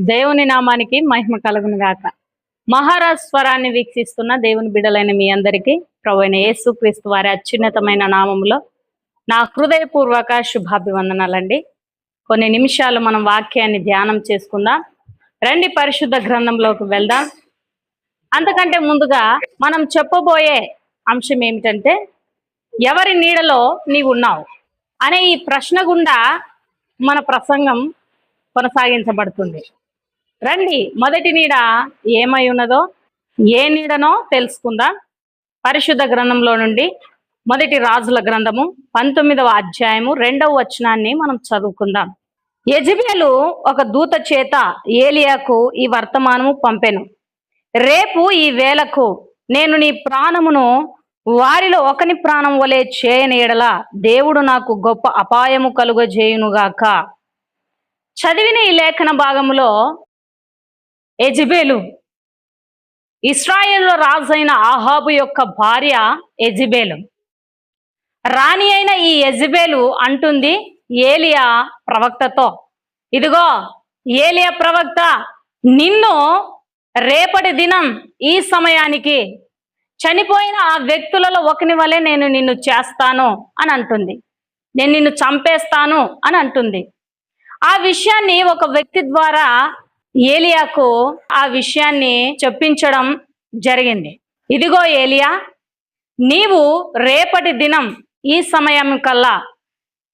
దేవుని నామానికి మహిమ కలుగును గాక. మహారాజ్ స్వరాన్ని వీక్షిస్తున్న దేవుని బిడ్డలైన మీ అందరికీ ప్రభువైన యేసుక్రీస్తు వారి అత్యున్నతమైన నామములో నా హృదయపూర్వక శుభాభివందనాలండి. కొన్ని నిమిషాలు మనం వాక్యాన్ని ధ్యానం చేసుకుందాం. రండి పరిశుద్ధ గ్రంథంలోకి వెళ్దాం. అంతకంటే ముందుగా మనం చెప్పబోయే అంశం ఏమిటంటే, ఎవరి నీడలో నీవు ఉన్నావు అనే ఈ ప్రశ్న గుండా మన ప్రసంగం కొనసాగించబడుతుంది. రండి మొదటి నీడ ఏమై ఉన్నదో, ఏ నీడనో తెలుసుకుందాం. పరిశుద్ధ గ్రంథంలో నుండి మొదటి రాజుల గ్రంథము 19వ అధ్యాయము 2వ వచనాన్ని మనం చదువుకుందాం. యెజెబెలు ఒక దూత చేత ఏలియాకు ఈ వర్తమానము పంపెను. రేపు ఈ వేళకు నేను నీ ప్రాణమును వారిలో ఒకని ప్రాణం వలె చేయని ఎడల దేవుడు నాకు గొప్ప అపాయము కలుగజేయునుగాక. చదివిన ఈ లేఖన భాగములో యెజెబెలు ఇశ్రాయేలులో రాజైన ఆహాబు యొక్క భార్య యెజెబెలు. రాణి అయిన ఈ యెజెబెలు అంటుంది ఏలియా ప్రవక్తతో, ఇదిగో ఏలియా ప్రవక్త, నిన్ను రేపటి దినం ఈ సమయానికి చనిపోయిన ఆ వ్యక్తులలో ఒకని వలె నేను నిన్ను చేస్తాను అని అంటుంది. నేను నిన్ను చంపేస్తాను అని అంటుంది. ఆ విషయాన్ని ఒక వ్యక్తి ద్వారా ఏలియాకు ఆ విషయాన్ని చెప్పించడం జరిగింది. ఇదిగో ఏలియా, నీవు రేపటి దినం ఈ సమయం కల్లా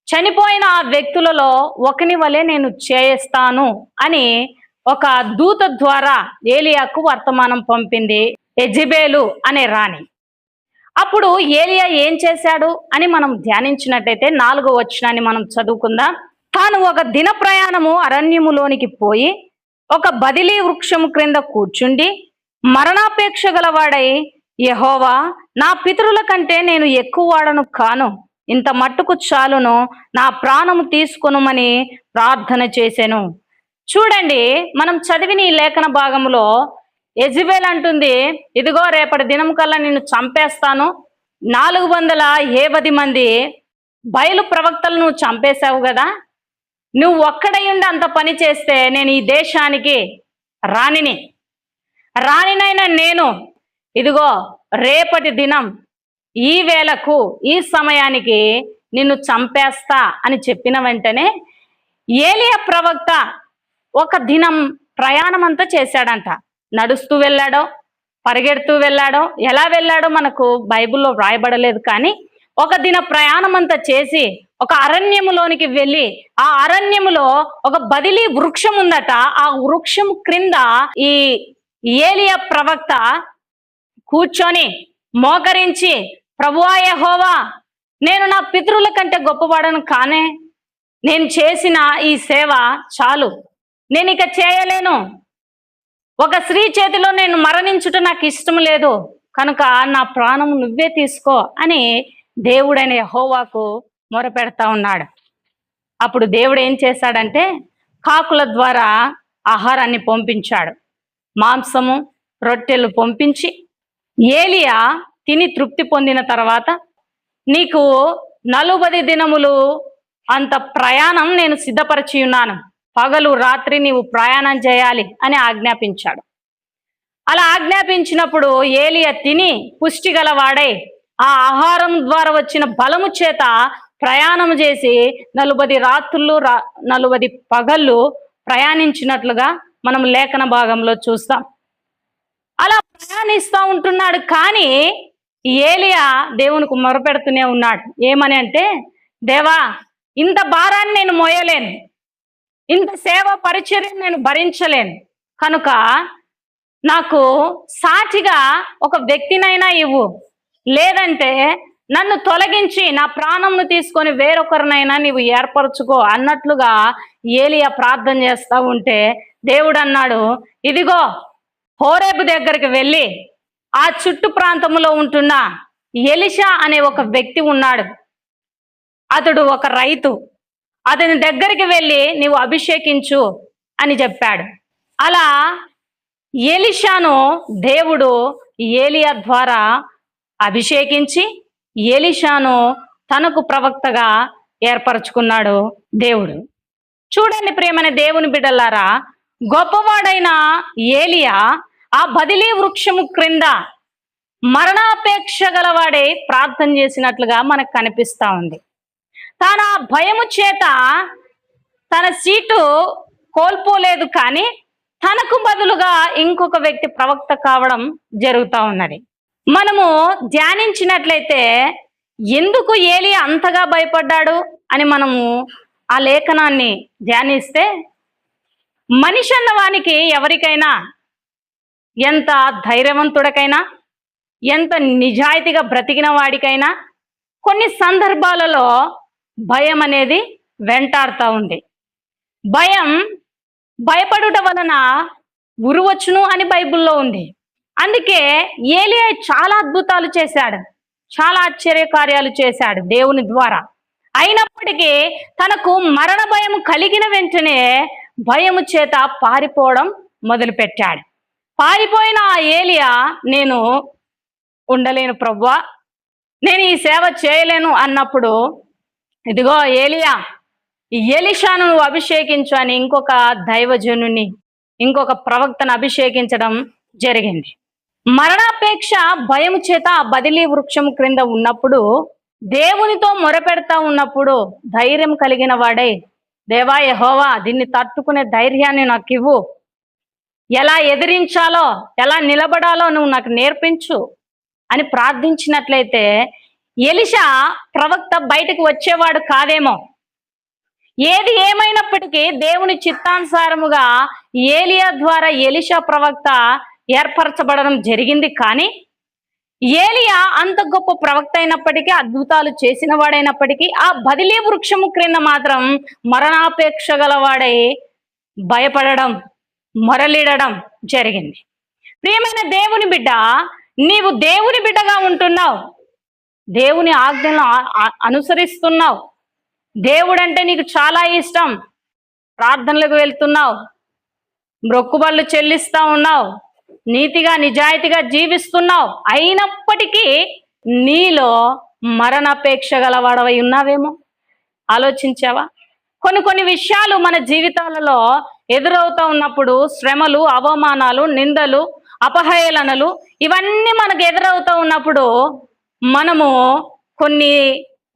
చనిపోయిన ఆ వ్యక్తులలో ఒకని వలె నేను చేస్తాను అని ఒక దూత ద్వారా ఏలియాకు వర్తమానం పంపింది యెజెబెలు అనే రాణి. అప్పుడు ఏలియా ఏం చేశాడు అని మనం ధ్యానించినట్టయితే 4వ వచనాన్ని మనం చదువుకుందాం. తాను ఒక దిన ప్రయాణము అరణ్యములోనికి పోయి ఒక బదిలీ వృక్షము క్రింద కూర్చుండి మరణాపేక్ష గలవాడై, యెహోవా, నా పితరుల కంటే నేను ఎక్కువ వాడను కాను, ఇంత మట్టుకు చాలును, నా ప్రాణము తీసుకొనుమని ప్రార్థన చేశాను. చూడండి, మనం చదివిన ఈ లేఖన భాగంలో యెజెబెలు అంటుంది, ఇదిగో రేపటి దినం కల్లా నిన్ను చంపేస్తాను, 470 మంది బయలు ప్రవక్తలను చంపేశావు కదా, నువ్వు ఒక్కడై ఉండి అంత పని చేస్తే నేను ఈ దేశానికి రాణినైనా నేను ఇదిగో రేపటి దినం ఈ వేళకు ఈ సమయానికి నిన్ను చంపేస్తా అని చెప్పిన వెంటనే ఏలియా ప్రవక్త ఒక దినం ప్రయాణం అంతా చేశాడంట. నడుస్తూ వెళ్ళాడో పరిగెడుతూ వెళ్ళాడో ఎలా వెళ్ళాడో మనకు బైబిల్లో వ్రాయబడలేదు, కానీ ఒక దిన ప్రయాణం అంతా చేసి ఒక అరణ్యములోనికి వెళ్ళి ఆ అరణ్యములో ఒక బదిలీ వృక్షం ఉందట. ఆ వృక్షం క్రింద ఈ ఏలియా ప్రవక్త కూర్చొని మోకరించి, ప్రభువా యెహోవా, నేను నా పితరుల కంటే గొప్పవాడను కానే, నేను చేసిన ఈ సేవ చాలు, నేను ఇక చేయలేను, ఒక స్త్రీ చేతిలో నేను మరణించుట నాకు ఇష్టం లేదు, కనుక నా ప్రాణం నువ్వే తీసుకో అని దేవుడైన యెహోవాకు మొరపెడతా ఉన్నాడు. అప్పుడు దేవుడు ఏం చేశాడంటే కాకుల ద్వారా ఆహారాన్ని పంపించాడు. మాంసము రొట్టెలు పంపించి, ఏలియా తిని తృప్తి పొందిన తర్వాత, నీకు 40 దినములు అంత ప్రయాణం నేను సిద్ధపరిచి ఉన్నాను, పగలు రాత్రి నీవు ప్రయాణం చేయాలి అని ఆజ్ఞాపించాడు. అలా ఆజ్ఞాపించినప్పుడు ఏలియా తిని పుష్టి గలవాడై ఆ ఆహారం ద్వారా వచ్చిన బలము చేత ప్రయాణం చేసి 40 రాత్రులు 40 పగళ్ళు ప్రయాణించినట్లుగా మనం లేఖన భాగంలో చూస్తాం. అలా ప్రయాణిస్తూ ఉంటున్నాడు, కానీ ఏలియా దేవునికి మొరపెడుతూనే ఉన్నాడు. ఏమని అంటే, దేవా, ఇంత భారాన్ని నేను మోయలేను, ఇంత సేవ పరిచర్య నేను భరించలేను, కనుక నాకు సాటిగా ఒక వ్యక్తినైనా ఇవ్వు, లేదంటే నన్ను తొలగించి నా ప్రాణంను తీసుకొని వేరొకరినైనా నీవు ఏర్పరచుకో అన్నట్లుగా ఏలియా ప్రార్థన చేస్తూ ఉంటే దేవుడు అన్నాడు, ఇదిగో హోరేబు దగ్గరికి వెళ్ళి ఆ చుట్టు ప్రాంతంలో ఉంటున్న ఎలీషా అనే ఒక వ్యక్తి ఉన్నాడు, అతడు ఒక రైతు, అతని దగ్గరికి వెళ్ళి నీవు అభిషేకించు అని చెప్పాడు. అలా ఎలీషాను దేవుడు ఏలియా ద్వారా అభిషేకించి ఎలీషాను తనకు ప్రవక్తగా ఏర్పరచుకున్నాడు దేవుడు. చూడండి ప్రియమైన దేవుని బిడ్డలారా, గొప్పవాడైన ఏలియా ఆ బదిలీ వృక్షము క్రింద మరణాపేక్ష గలవాడే ప్రార్థన చేసినట్లుగా మనకు కనిపిస్తా ఉంది. తన భయము చేత తన సీటు కోల్పోలేదు, కానీ తనకు బదులుగా ఇంకొక వ్యక్తి ప్రవక్త కావడం జరుగుతూ ఉన్నది. మనము ధ్యానించినట్లయితే ఎందుకు ఏలియా అంతగా భయపడ్డాడు అని మనము ఆ లేఖనాన్ని ధ్యానిస్తే, మనిషి అన్నవానికి ఎవరికైనా, ఎంత ధైర్యవంతుడికైనా, ఎంత నిజాయితీగా బ్రతికిన వాడికైనా కొన్ని సందర్భాలలో భయం అనేది వెంటాడుతూ ఉంది. భయపడుట వలన ఉరువచ్చును అని బైబిల్లో ఉంది. అందుకే ఏలియా చాలా అద్భుతాలు చేశాడు, చాలా ఆశ్చర్య కార్యాలు చేశాడు దేవుని ద్వారా. అయినప్పటికీ తనకు మరణ భయం కలిగిన వెంటనే భయము చేత పారిపోవడం మొదలుపెట్టాడు. పారిపోయిన ఆ ఏలియా, నేను ఉండలేను ప్రభువా, నేను ఈ సేవ చేయలేను అన్నప్పుడు, ఇదిగో ఏలియా, ఎలీషాను నువ్వు అభిషేకించు అని ఇంకొక దైవజనుని, ఇంకొక ప్రవక్తను అభిషేకించడం జరిగింది. మరణాపేక్ష భయము చేత ఆ బదిలీ వృక్షం క్రింద ఉన్నప్పుడు, దేవునితో మొరపెడతా ఉన్నప్పుడు ధైర్యం కలిగిన వాడై, దేవా యెహోవా, దీన్ని తట్టుకునే ధైర్యాన్ని నాకు ఇవ్వు, ఎలా ఎదిరించాలో, ఎలా నిలబడాలో నువ్వు నాకు నేర్పించు అని ప్రార్థించినట్లయితే ఎలీషా ప్రవక్త బయటకు వచ్చేవాడు కాదేమో. ఏది ఏమైనప్పటికీ దేవుని చిత్తానుసారముగా ఏలియా ద్వారా ఎలీషా ప్రవక్త ఏర్పరచబడడం జరిగింది. కానీ ఏలియా అంత గొప్ప ప్రవక్త అయినప్పటికీ, అద్భుతాలు చేసిన వాడైనప్పటికీ, ఆ బదిలీ వృక్షము క్రింద మాత్రం మరణాపేక్ష గలవాడై భయపడడం, మొరలిడడం జరిగింది. ప్రియమైన దేవుని బిడ్డ, నీవు దేవుని బిడ్డగా ఉంటున్నావు, దేవుని ఆజ్ఞలను అనుసరిస్తున్నావు, దేవుడంటే నీకు చాలా ఇష్టం, ప్రార్థనలకు వెళ్తున్నావు, మొక్కుబళ్ళు చెల్లిస్తా ఉన్నావు, నీతిగా నిజాయితీగా జీవిస్తున్నావు. అయినప్పటికీ నీలో మరణాపేక్ష గలవాడవై ఉన్నావేమో ఆలోచించావా? కొన్ని విషయాలు మన జీవితాలలో ఎదురవుతా ఉన్నప్పుడు, శ్రమలు, అవమానాలు, నిందలు, అపహేళనలు, ఇవన్నీ మనకు ఎదురవుతూ ఉన్నప్పుడు మనము కొన్ని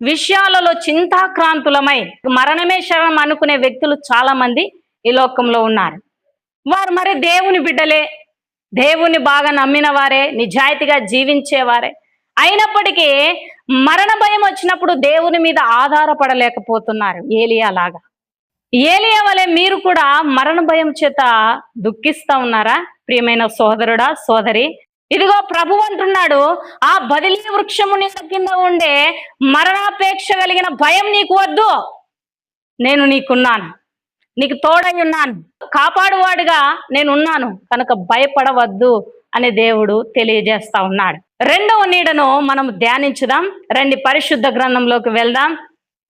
విషయాలలో చింతాక్రాంతులమై మరణమే శరణం అనుకునే వ్యక్తులు చాలా మంది ఈ లోకంలో ఉన్నారు. వారు మరి దేవుని బిడ్డలే, దేవుని బాగా నమ్మిన వారే, నిజాయితీగా జీవించేవారే. అయినప్పటికీ మరణ భయం వచ్చినప్పుడు దేవుని మీద ఆధారపడలేకపోతున్నారు. ఏలియా లాగా, ఏలియా వలె మీరు కూడా మరణ భయం చేత దుఃఖిస్తా ఉన్నారా? ప్రియమైన సోదరుడా, సోదరి, ఇదిగో ప్రభు అంటున్నాడు, ఆ బదిలీ వృక్షము కింద ఉండే మరణాపేక్ష కలిగిన భయం నీకు వద్దు, నేను నీకున్నాను, నీకు తోడై ఉన్నాను, కాపాడువాడుగా నేను ఉన్నాను, కనుక భయపడవద్దు అని దేవుడు తెలియజేస్తా ఉన్నాడు. రెండవ నీడను మనం ధ్యానించుదాం. రండి, పరిశుద్ధ గ్రంథంలోకి వెళ్దాం.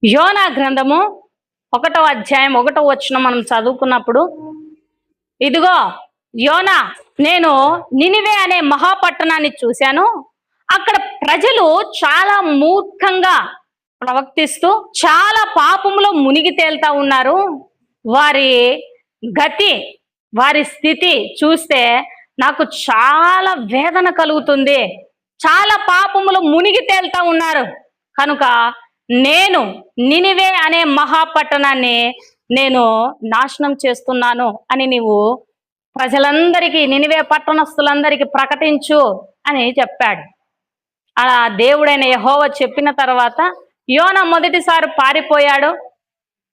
యోనా గ్రంథము 1వ అధ్యాయం 1వ వచనం మనం చదువుకున్నప్పుడు, ఇదిగో యోనా, నేను నినివే అనే మహాపట్టణాన్ని చూశాను, అక్కడ ప్రజలు చాలా మూర్ఖంగా ప్రవర్తిస్తూ చాలా పాపంలో మునిగి తేలుతా ఉన్నారు. వారి గతి, వారి స్థితి చూస్తే నాకు చాలా వేదన కలుగుతుంది. చాలా పాపములో మునిగి తేలుతా ఉన్నారు, కనుక నేను నినివే అనే మహాపట్టణాన్ని నేను నాశనం చేస్తున్నాను అని నీవు ప్రజలందరికీ, నినివే పట్టణస్థులందరికీ ప్రకటించు అని చెప్పాడు. అలా దేవుడైన యెహోవా చెప్పిన తర్వాత యోనా మొదటిసారి పారిపోయాడు,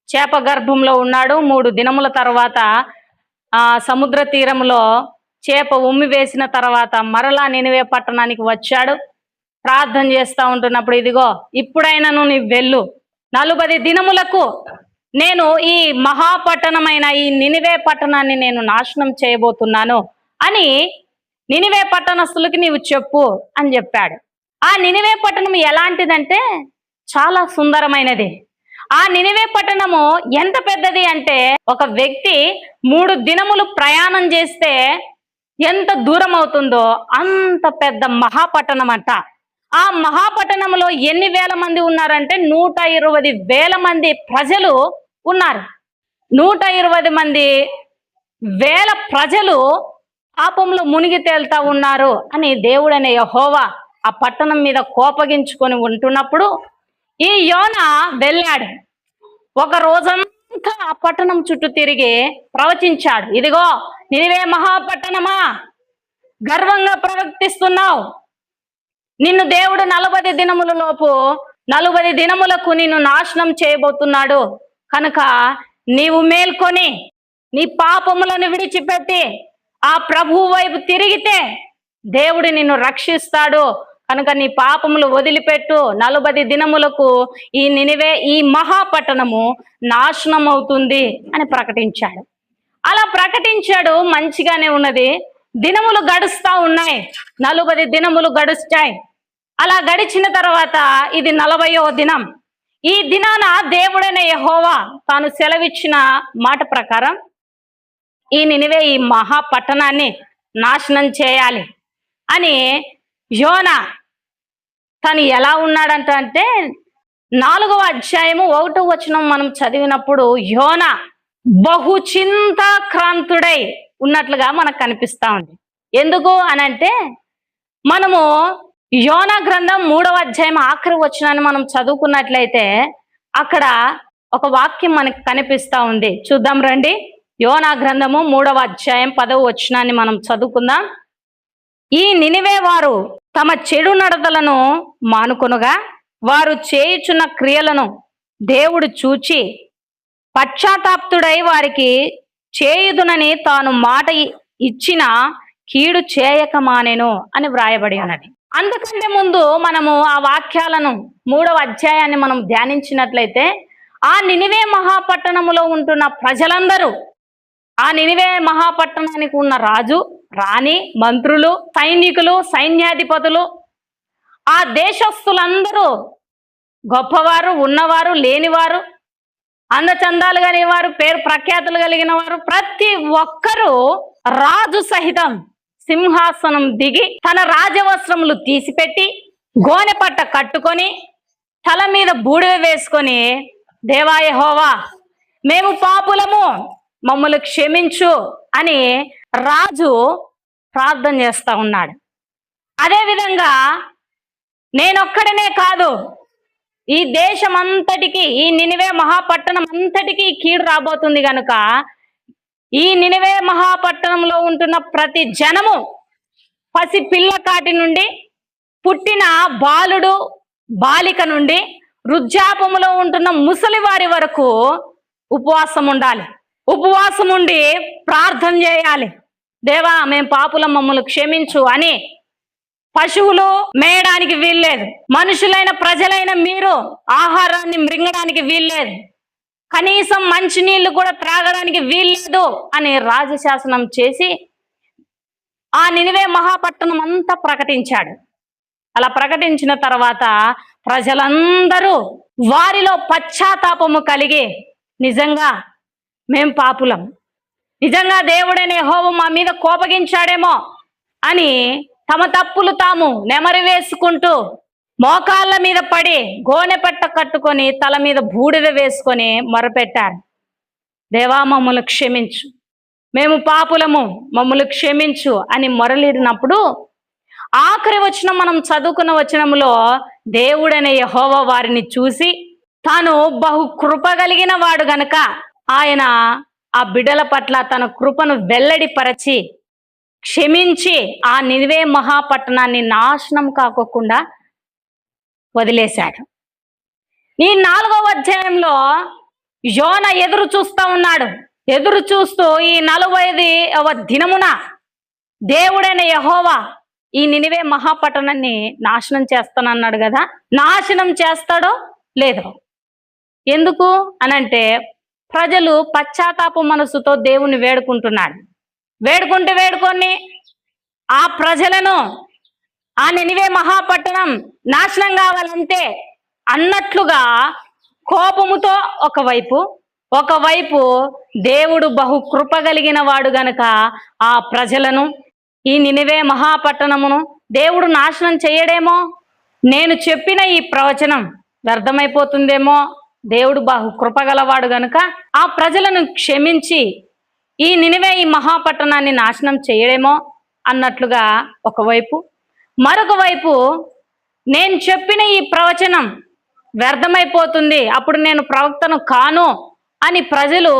చేప గర్భంలో ఉన్నాడు. 3 దినముల తర్వాత సముద్ర తీరంలో చేప ఉమ్మి వేసిన తర్వాత మరలా నినివే పట్టణానికి వచ్చాడు. ప్రార్థన చేస్తూ ఉంటున్నప్పుడు, ఇదిగో ఇప్పుడైనాను నీవు వెళ్ళు, 40 దినములకు నేను ఈ మహాపట్టణమైన ఈ నినివే పట్టణాన్ని నేను నాశనం చేయబోతున్నాను అని నినివే పట్టణస్థులకి నీవు చెప్పు అని చెప్పాడు. ఆ నినివే పట్టణం ఎలాంటిదంటే చాలా సుందరమైనది. ఆ నినివే పట్టణము ఎంత పెద్దది అంటే, ఒక వ్యక్తి 3 దినములు ప్రయాణం చేస్తే ఎంత దూరం అవుతుందో అంత పెద్ద మహాపట్టణం అంట. ఆ మహాపట్టణంలో ఎన్ని వేల మంది ఉన్నారంటే 120,000 మంది ప్రజలు ఉన్నారు. 120 మంది వేల ప్రజలు పాపంలో మునిగి తేలుతా ఉన్నారు అని దేవుడనే యెహోవా ఆ పట్టణం మీద కోపగించుకొని ఉంటున్నప్పుడు ఈ యోనా వెళ్ళాడు. ఒక రోజంతా ఆ పట్టణం చుట్టూ తిరిగి ప్రవచించాడు. ఇదిగో నినివే మహాపట్టణమా, గర్వంగా ప్రవర్తిస్తున్నావు. నిన్ను దేవుడు 40 దినముల లోపు 40 దినములకు నిన్ను నాశనం చేయబోతున్నాడు. కనుక నీవు మేల్కొని నీ పాపములను విడిచిపెట్టి ఆ ప్రభువు వైపు తిరిగితే దేవుడు నిన్ను రక్షిస్తాడు. కనుక నీ పాపములు వదిలిపెట్టు. 40 దినములకు ఈ నినివే, ఈ మహాపట్టణము నాశనం అవుతుంది అని ప్రకటించాడు. అలా ప్రకటించాడు, మంచిగానే ఉన్నది. దినములు గడుస్తా ఉన్నాయి, 40 దినములు గడుస్తాయి. అలా గడిచిన తర్వాత ఇది 40వ దినం. ఈ దినాన దేవుడైన యెహోవా తాను సెలవిచ్చిన మాట ప్రకారం ఈ నినివే, ఈ మహాపట్టణాన్ని నాశనం చేయాలి అని యోనా తను ఎలా ఉన్నాడంటే 4వ అధ్యాయము 1వ వచనం మనం చదివినప్పుడు యోనా బహు చింతాక్రాంతుడై ఉన్నట్లుగా మనకు కనిపిస్తా ఉంది. ఎందుకు అనంటే మనము యోనా గ్రంథం 3వ అధ్యాయం ఆఖరి వచనాన్ని మనం చదువుకున్నట్లయితే అక్కడ ఒక వాక్యం మనకు కనిపిస్తా ఉంది. చూద్దాం రండి. యోనా గ్రంథము 3వ అధ్యాయం 10వ వచనాన్ని మనం చదువుకుందాం. ఈ నినివే వారు తమ చెడు నడతలను మానుకొనుగా వారు చేయుచున్న క్రియలను దేవుడు చూచి పశ్చాత్తాప్తుడై వారికి చేయుదునని తాను మాట ఇచ్చిన కీడు చేయక మానెను అని వ్రాయబడి ఉన్నది. అందుకంటే ముందు మనము ఆ వాక్యాలను 3వ అధ్యాయాన్ని మనం ధ్యానించినట్లయితే ఆ నినివే మహాపట్టణములో ఉంటున్న ప్రజలందరూ, ఆ నినివే మహాపట్టణానికి ఉన్న రాజు, రాణి, మంత్రులు, సైనికులు, సైన్యాధిపతులు, ఆ దేశస్థులందరూ గొప్పవారు, ఉన్నవారు, లేనివారు, అందచందాలు కలిగిన వారు, పేరు ప్రఖ్యాతులు కలిగిన వారు, ప్రతి ఒక్కరూ రాజు సహితం సింహాసనం దిగి తన రాజవస్త్రములు తీసిపెట్టి గోనె పట్ట కట్టుకొని తల మీద బూడిద వేసుకొని, దేవా యెహోవా, మేము పాపులము, మమ్మల్ని క్షమించు అని రాజు ప్రార్థన చేస్తా ఉన్నాడు. అదేవిధంగా నేనొక్కడనే కాదు, ఈ దేశం అంతటికి, ఈ నినివే మహాపట్టణం అంతటికి కీడు రాబోతుంది కనుక ఈ నినివే మహాపట్టణంలో ఉంటున్న ప్రతి జనము, పసి పిల్లకాటి నుండి పుట్టిన బాలుడు బాలిక నుండి వృద్ధాపములో ఉంటున్న ముసలి వారి వరకు ఉపవాసం ఉండాలి. ఉపవాసం ఉండి ప్రార్థన చేయాలి. దేవా, మేము పాపులం, మమ్మల్ని క్షమించు అని. పశువులు మేయడానికి వీల్లేదు, మనుషులైన ప్రజలైన మీరు ఆహారాన్ని మృంగడానికి వీల్లేదు, కనీసం మంచినీళ్లు కూడా త్రాగడానికి వీల్లేదు అని రాజశాసనం చేసి ఆ నినివే మహాపట్టణం అంతా ప్రకటించాడు. అలా ప్రకటించిన తర్వాత ప్రజలందరూ వారిలో పశ్చాత్తాపము కలిగి, నిజంగా మేం పాపులం, నిజంగా దేవుడైన యెహోవా మా మీద కోపగించాడేమో అని తమ తప్పులు తాము నెమరు వేసుకుంటూ మోకాళ్ళ మీద పడి గోనె పట్ట కట్టుకొని తల మీద బూడిద వేసుకొని మొరపెట్టారు. దేవా, మమ్మల్ని క్షమించు, మేము పాపులము, మమ్మల్ని క్షమించు అని మొరలిడినప్పుడు ఆఖరి వచనం మనం చదువుకున్న వచనంలో దేవుడైన యెహోవా వారిని చూసి తాను బహు కృప కలిగిన వాడు గనక ఆయన ఆ బిడ్డల పట్ల తన కృపను వెల్లడిపరచి క్షమించి ఆ నినివే మహాపట్టణాన్ని నాశనం కాకోకుండా వదిలేశాడు. ఈ 4వ అధ్యాయంలో యోనా ఎదురు చూస్తా ఉన్నాడు. ఎదురు చూస్తూ ఈ 40వ దినమున దేవుడైన యెహోవా ఈ నినివే మహాపట్టణాన్ని నాశనం చేస్తానన్నాడు కదా, నాశనం చేస్తాడో లేదో. ఎందుకు అనంటే ప్రజలు పశ్చాత్తాప మనసుతో దేవుని వేడుకుంటున్నాడు. వేడుకొని ఆ ప్రజలను, ఆ నినివే మహాపట్టణం నాశనం కావాలంటే అన్నట్లుగా కోపముతో ఒకవైపు దేవుడు బహు కృప కలిగిన వాడు గనుక ఆ ప్రజలను, ఈ నినివే మహాపట్టణమును దేవుడు నాశనం చేయడేమో, నేను చెప్పిన ఈ ప్రవచనం వ్యర్థమైపోతుందేమో, దేవుడు బహు కృపగలవాడు గనుక ఆ ప్రజలను క్షమించి ఈ నినివే ఈ మహాపట్టణాన్ని నాశనం చేయడేమో అన్నట్లుగా ఒకవైపు, మరొక వైపు నేను చెప్పిన ఈ ప్రవచనం వ్యర్థమైపోతుంది, అప్పుడు నేను ప్రవక్తను కాను అని ప్రజలు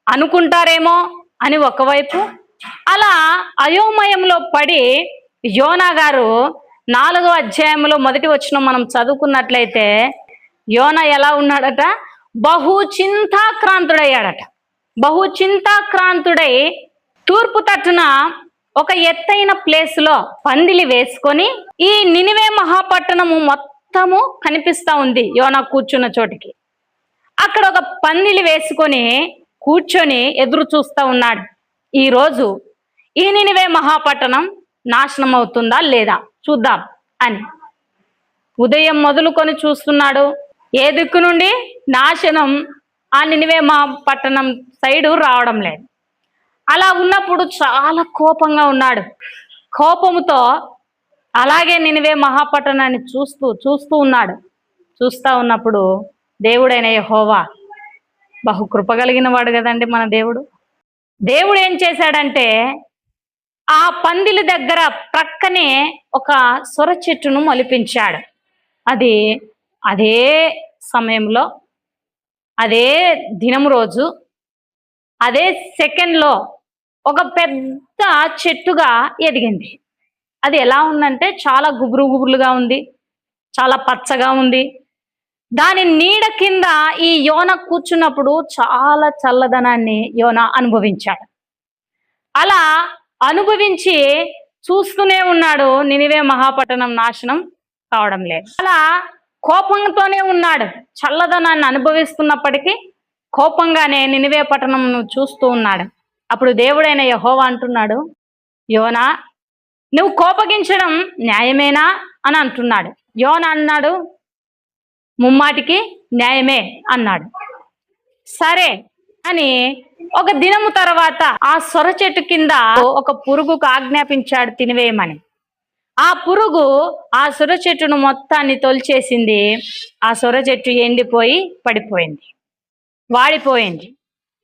అనుకుంటారేమో అని ఒకవైపు, అలా అయోమయంలో పడి యోనా గారు 4వ అధ్యాయంలో మొదటి వచనం మనం చదువుకున్నట్లయితే యోనా ఎలా ఉన్నాడట? బహు చింతాక్రాంతుడయ్యాడట. బహు చింతాక్రాంతుడై తూర్పు తట్టున ఒక ఎత్తైన ప్లేస్లో పందిలి వేసుకొని ఈ నినివే మహాపట్టణము మొత్తము కనిపిస్తా ఉంది యోనా కూర్చున్న చోటికి. అక్కడ ఒక పందిలి వేసుకొని కూర్చొని ఎదురు చూస్తూ ఉన్నాడు. ఈరోజు ఈ నినివే మహాపట్టణం నాశనం అవుతుందా లేదా చూద్దాం అని ఉదయం మొదలుకొని చూస్తున్నాడు. ఏ దిక్కు నుండి నాశనం ఆ నినివే మహాపట్టణం సైడు రావడం లేదు. అలా ఉన్నప్పుడు చాలా కోపంగా ఉన్నాడు. కోపముతో అలాగే నినివే మహాపట్టణాన్ని చూస్తూ ఉన్నాడు. చూస్తూ ఉన్నప్పుడు దేవుడైన యెహోవా బహు కృప కలిగిన వాడు కదండి మన దేవుడు. దేవుడు ఏం చేశాడంటే ఆ పందిలి దగ్గర ప్రక్కనే ఒక సొర చెట్టును మొలిపించాడు. అది అదే సమయంలో, అదే దినం రోజు, అదే సెకండ్లో ఒక పెద్ద చెట్టుగా ఎదిగింది. అది ఎలా ఉందంటే చాలా గుబురుగా ఉంది, చాలా పచ్చగా ఉంది. దాని నీడ కింద ఈ యోన కూర్చున్నప్పుడు చాలా చల్లదనాన్ని యోన అనుభవించాడు. అలా అనుభవించి చూస్తూనే ఉన్నాడు. నినివే మహాపట్టణం నాశనం కావడం లేదు. అలా కోపంతోనే ఉన్నాడు. చల్లదనాన్ని అనుభవిస్తున్నప్పటికీ కోపంగానే నినివే పట్టణం చూస్తూ ఉన్నాడు. అప్పుడు దేవుడైన యెహోవా అంటున్నాడు, యోనా నువ్వు కోపగించడం న్యాయమేనా అని అంటున్నాడు. యోనా అన్నాడు, ముమ్మాటికి న్యాయమే అన్నాడు. సరే అని ఒక దినము తర్వాత ఆ సొర చెట్టు కింద ఒక పురుగుకు ఆజ్ఞాపించాడు తినివేయమని. ఆ పురుగు ఆ సొర చెట్టును మొత్తాన్ని తొలిచేసింది. ఆ సొర చెట్టు ఎండిపోయి పడిపోయింది, వాడిపోయింది.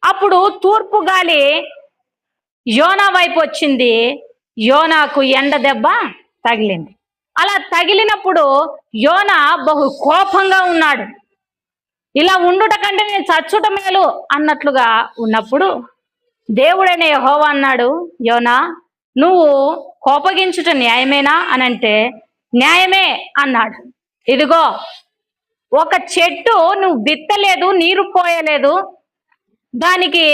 అప్పుడు తూర్పు గాలి యోనా వైపు వచ్చింది. యోనాకు ఎండ దెబ్బ తగిలింది. అలా తగిలినప్పుడు యోనా బహు కోపంగా ఉన్నాడు. ఇలా ఉండుట కంటే నేను చచ్చుట మేలు అన్నట్లుగా ఉన్నప్పుడు దేవుడైన యెహోవా అన్నాడు, యోనా నువ్వు కోపగించుట న్యాయమేనా అని అంటే న్యాయమే అన్నాడు. ఇదిగో ఒక చెట్టు నువ్వు విత్తలేదు, నీరు పోయలేదు, దానికి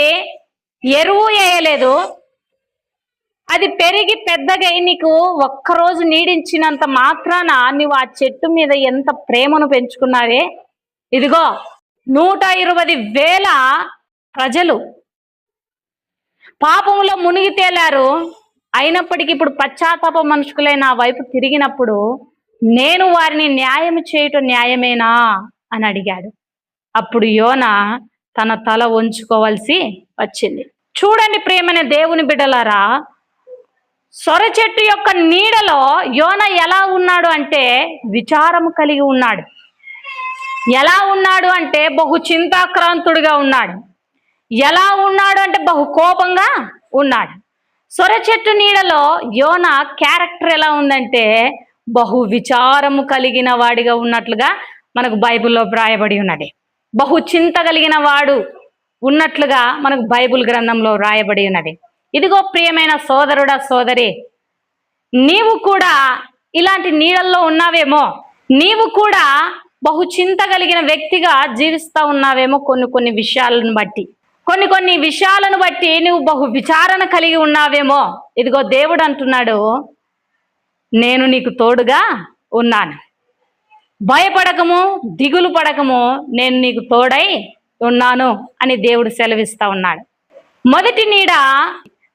ఎరువు వేయలేదు, అది పెరిగి పెద్దగా నీకు ఒక్కరోజు నీడించినంత మాత్రాన నువ్వు ఆ చెట్టు మీద ఎంత ప్రేమను పెంచుకున్నావే. ఇదిగో 120,000 ప్రజలు పాపంలో మునిగి తేలారు. అయినప్పటికీ ఇప్పుడు పశ్చాత్తాప మనుషులై నా వైపు తిరిగినప్పుడు నేను వారిని న్యాయం చేయటం న్యాయమేనా అని అడిగాడు. అప్పుడు యోనా తన తల వంచుకోవాల్సి వచ్చింది. చూడండి ప్రియమైన దేవుని బిడ్డలారా, సొర చెట్టు యొక్క నీడలో యోనా ఎలా ఉన్నాడు అంటే విచారము కలిగి ఉన్నాడు. ఎలా ఉన్నాడు అంటే బహు చింతాక్రాంతుడిగా ఉన్నాడు. ఎలా ఉన్నాడు అంటే బహు కోపంగా ఉన్నాడు. సొర చెట్టు నీడలో యోనా క్యారెక్టర్ ఎలా ఉందంటే బహు విచారము కలిగిన వాడిగా ఉన్నట్లుగా మనకు బైబిల్లో వ్రాయబడి ఉన్నది. బహు చింత కలిగిన వాడు ఉన్నట్లుగా మనకు బైబిల్ గ్రంథంలో వ్రాయబడి ఉన్నది. ఇదిగో ప్రియమైన సోదరుడా సోదరి, నీవు కూడా ఇలాంటి నీడల్లో ఉన్నావేమో. నీవు కూడా బహు చింత కలిగిన వ్యక్తిగా జీవిస్తా ఉన్నావేమో. కొన్ని విషయాలను బట్టి నువ్వు బహు విచారణ కలిగి ఉన్నావేమో. ఇదిగో దేవుడు అంటున్నాడు, నేను నీకు తోడుగా ఉన్నాను, భయపడకము, దిగులు పడకము, నేను నీకు తోడై ఉన్నాను అని దేవుడు సెలవిస్తా ఉన్నాడు. మొదటి నీడ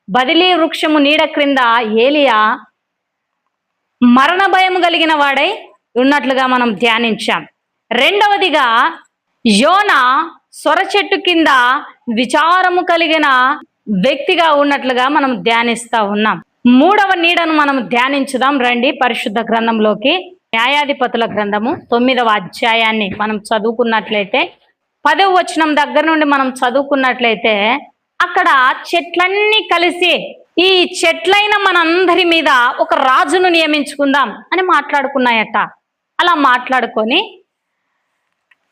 బదిలీ వృక్షము నీడ క్రింద ఏలియా మరణ భయము కలిగిన వాడై ఉన్నట్లుగా మనం ధ్యానించాం. రెండవదిగా యోనా సొర చెట్టు కింద విచారము కలిగిన వ్యక్తిగా ఉన్నట్లుగా మనం ధ్యానిస్తా ఉన్నాం. మూడవ నీడను మనం ధ్యానించుదాం రండి. పరిశుద్ధ గ్రంథంలోకి న్యాయాధిపతుల గ్రంథము 9వ అధ్యాయాన్ని మనం చదువుకున్నట్లయితే 10వ వచనం దగ్గర నుండి మనం చదువుకున్నట్లయితే అక్కడ చెట్లన్నీ కలిసి ఈ చెట్లైన మనందరి మీద ఒక రాజును నియమించుకుందాం అని మాట్లాడుకున్నాయట. అలా మాట్లాడుకొని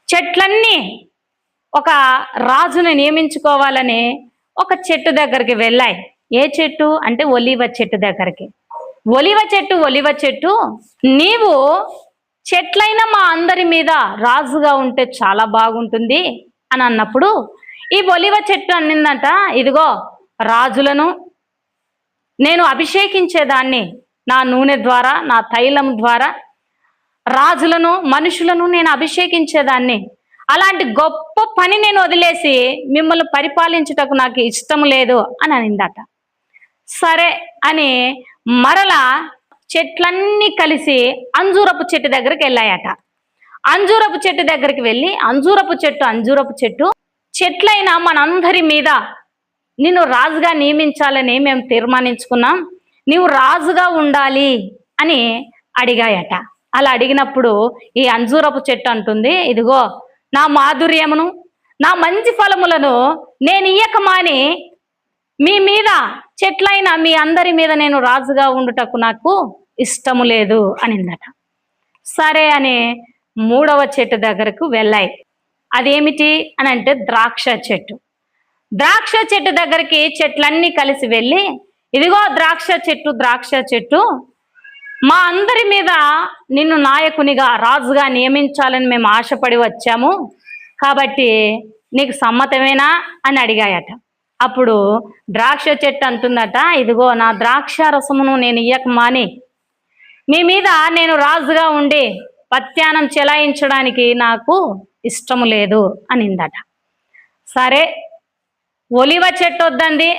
చెట్లన్నీ ఒక రాజును నియమించుకోవాలని ఒక చెట్టు దగ్గరికి వెళ్ళాయి. ఏ చెట్టు అంటే ఒలివ చెట్టు దగ్గరికి. ఒలివ చెట్టు నీవు చెట్లైన మా అందరి మీద రాజుగా ఉంటే చాలా బాగుంటుంది అని అన్నప్పుడు ఈ ఒలివ చెట్టు అన్నిందంట, ఇదిగో రాజులను నేను అభిషేకించేదాన్ని, నా నూనె ద్వారా, నా తైలం ద్వారా రాజులను మనుషులను నేను అభిషేకించేదాన్ని. అలాంటి గొప్ప పని నేను వదిలేసి మిమ్మల్ని పరిపాలించుటకు నాకు ఇష్టం లేదు అని అనిందట. సరే అని మరలా చెట్లన్నీ కలిసి అంజూరపు చెట్టు దగ్గరికి వెళ్ళాయట. అంజూరపు చెట్టు దగ్గరికి వెళ్ళి అంజూరపు చెట్టు చెట్లైన మనందరి మీద నిన్ను రాజుగా నియమించాలని మేము తీర్మానించుకున్నాం, నీవు రాజుగా ఉండాలి అని అడిగాయట. అలా అడిగినప్పుడు ఈ అంజూరపు చెట్టు అంటుంది, ఇదిగో నా మాధుర్యమును నా మంచి ఫలములను నేను ఇయ్యక మాని మీ మీద చెట్లైన మీ అందరి మీద నేను రాజుగా ఉండుటకు నాకు ఇష్టము లేదు అనిందట. సరే అని మూడవ చెట్టు దగ్గరకు వెళ్ళాయి. అదేమిటి అని అంటే ద్రాక్ష చెట్టు. ద్రాక్ష చెట్టు దగ్గరికి చెట్లన్నీ కలిసి వెళ్ళి, ఇదిగో ద్రాక్ష చెట్టు మా అందరి మీద నిన్ను నాయకునిగా రాజుగా నియమించాలని మేము ఆశపడి వచ్చాము, కాబట్టి నీకు సమ్మతమేనా అని అడిగాయట. అప్పుడు ద్రాక్ష చెట్టు అంటుందట, ఇదిగో నా ద్రాక్ష రసమును నేను ఇయ్యక మాని మీ మీద నేను రాజుగా ఉండి పత్యానం చెలాయించడానికి నాకు ఇష్టము లేదు అనిందట. సరే, ఒలివ చెట్టు వద్దంది,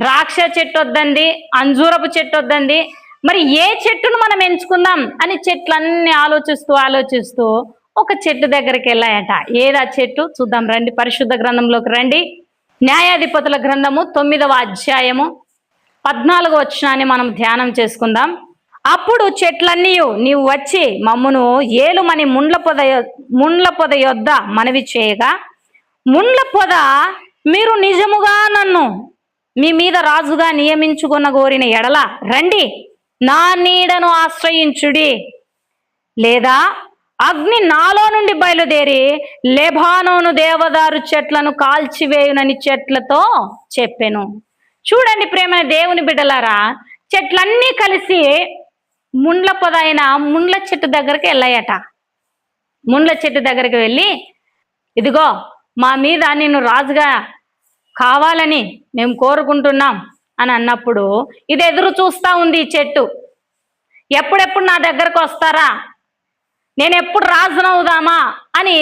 ద్రాక్ష చెట్టు వద్దంది, అంజూరపు చెట్టు వద్దంది, మరి ఏ చెట్టును మనం ఎంచుకుందాం అని చెట్లన్నీ ఆలోచిస్తూ ఒక చెట్టు దగ్గరికి వెళ్ళాయట. ఏదా చెట్టు చూద్దాం రండి, పరిశుద్ధ గ్రంథంలోకి రండి. న్యాయాధిపతుల గ్రంథము 9వ అధ్యాయము 14వ వచనాన్ని మనం ధ్యానం చేసుకుందాం. అప్పుడు చెట్లన్నీ నీవు వచ్చి మమ్మును ఏలుమని ముండ్ల పొద యొద్ద మనవి చేయగా, ముండ్ల పొద మీరు నిజముగా నన్ను మీ మీద రాజుగా నియమించుకున్న కోరిన ఎడల రండి, నా నీడను ఆశ్రయించుడి, లేదా అగ్ని నాలో నుండి బయలుదేరి లెబానోను దేవదారు చెట్లను కాల్చివేయునని చెట్లతో చెప్పెను. చూడండి ప్రేమైన దేవుని బిడ్డలారా, చెట్లన్నీ కలిసి ముండ్ల పొద అయిన ముండ్ల చెట్టు దగ్గరికి వెళ్ళాయట. ముండ్ల చెట్టు దగ్గరికి వెళ్ళి, ఇదిగో మా మీద నిన్ను రాజుగా కావాలని మేము కోరుకుంటున్నాం అని అన్నప్పుడు ఇది ఎదురు చూస్తూ ఉంది ఈ చెట్టు. ఎప్పుడెప్పుడు నా దగ్గరకు వస్తారా, నేను ఎప్పుడు రాజునవుదామా అని